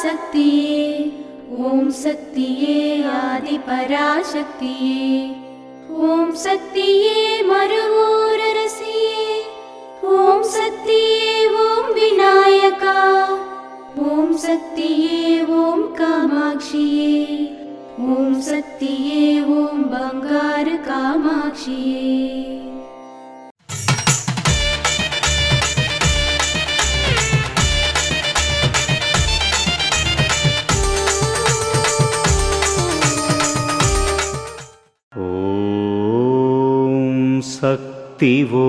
पराशक्तिये ॐ शक्तिये आदिपराशक्तिये ॐ शक्तिये मरुवोररसिये ॐ शक्तिये ॐ विनायका ॐ शक्तिये ॐ कामाक्षिये ॐ शक्तिये ॐ बंगार कामाक्षिये। శక్తివో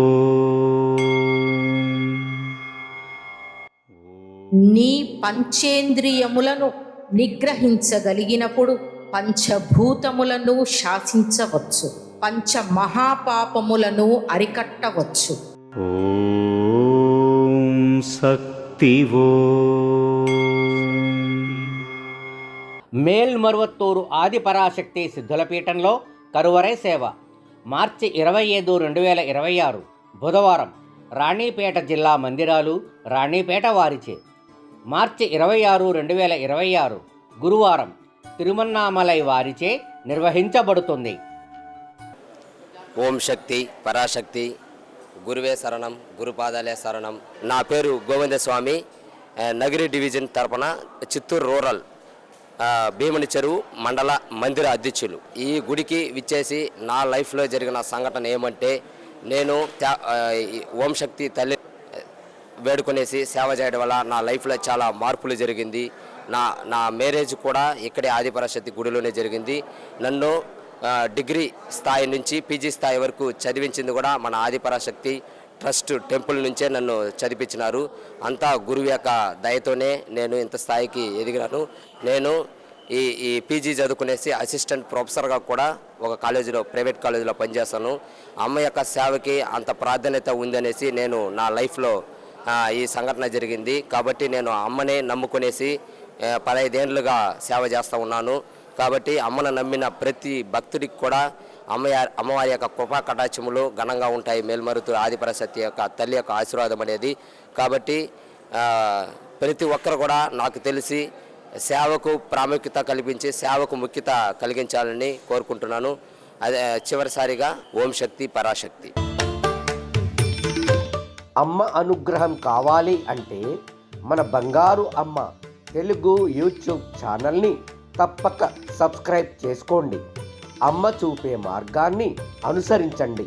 నీ పంచేంద్రియములను నిగ్రహించగలిగినప్పుడు పంచభూతములను శాసించవచ్చు, పంచ మహాపాపములను అరికట్టవచ్చు. ఓం శక్తివో. మేల్మరువత్తూరు ఆదిపరాశక్తి సిద్ధులపీఠంలో కరువరై సేవ మార్చి 25, 2026 బుధవారం రాణిపేట జిల్లా మందిరాలు రాణిపేట వారిచే. మార్చి 26, 2026 గురువారం తిరుమన్నామలై వారిచే నిర్వహించబడుతుంది. ఓం శక్తి పరాశక్తి గురువే శరణం, గురుపాదాలే శరణం. నా పేరు గోవిందస్వామి, నగిరి డివిజన్ తరపున చిత్తూరు రూరల్ భీముని చెరువు మండల మందిర అధ్యక్షులు. ఈ గుడికి విచ్చేసి నా లైఫ్లో జరిగిన సంఘటన ఏమంటే, నేను ఓం శక్తి తల్లి వేడుకొనేసి సేవ చేయడం వల్ల నా లైఫ్లో చాలా మార్పులు జరిగింది. నా మ్యారేజ్ కూడా ఇక్కడే ఆదిపరాశక్తి గుడిలోనే జరిగింది. నన్ను డిగ్రీ స్థాయి నుంచి పీజీ స్థాయి వరకు చదివించింది కూడా మన ఆదిపరాశక్తి ట్రస్ట్ టెంపుల్ నుంచే నన్ను చదివించినారు. అంతా గురువు యొక్క దయతోనే నేను ఇంత స్థాయికి ఎదిగినాను. నేను ఈ పీజీ చదువుకునేసి అసిస్టెంట్ ప్రొఫెసర్గా కూడా ఒక కాలేజీలో, ప్రైవేట్ కాలేజీలో పనిచేస్తాను. అమ్మ యొక్క సేవకి అంత ప్రాధాన్యత ఉందనేసి నేను నా లైఫ్లో ఈ సంఘటన జరిగింది. కాబట్టి నేను అమ్మనే నమ్ముకునేసి 15 ఏళ్ళుగా సేవ చేస్తూ ఉన్నాను. కాబట్టి అమ్మను నమ్మిన ప్రతి భక్తుడికి కూడా అమ్మవారి యొక్క కృపా కటాక్షములు ఘనంగా ఉంటాయి. మేల్మరువత్తూరు ఆదిపరాశక్తి యొక్క తల్లి యొక్క ఆశీర్వాదం అనేది. కాబట్టి ప్రతి ఒక్కరు కూడా నాకు తెలిసి సేవకు ప్రాముఖ్యత కల్పించి సేవకు ముఖ్యత కలిగించాలని కోరుకుంటున్నాను. అదే చివరిసారిగా ఓం శక్తి పరాశక్తి. అమ్మ అనుగ్రహం కావాలి అంటే మన బంగారు అమ్మ తెలుగు యూట్యూబ్ ఛానల్ని తప్పక సబ్స్క్రైబ్ చేసుకోండి. అమ్మ చూపే మార్గాన్ని అనుసరించండి.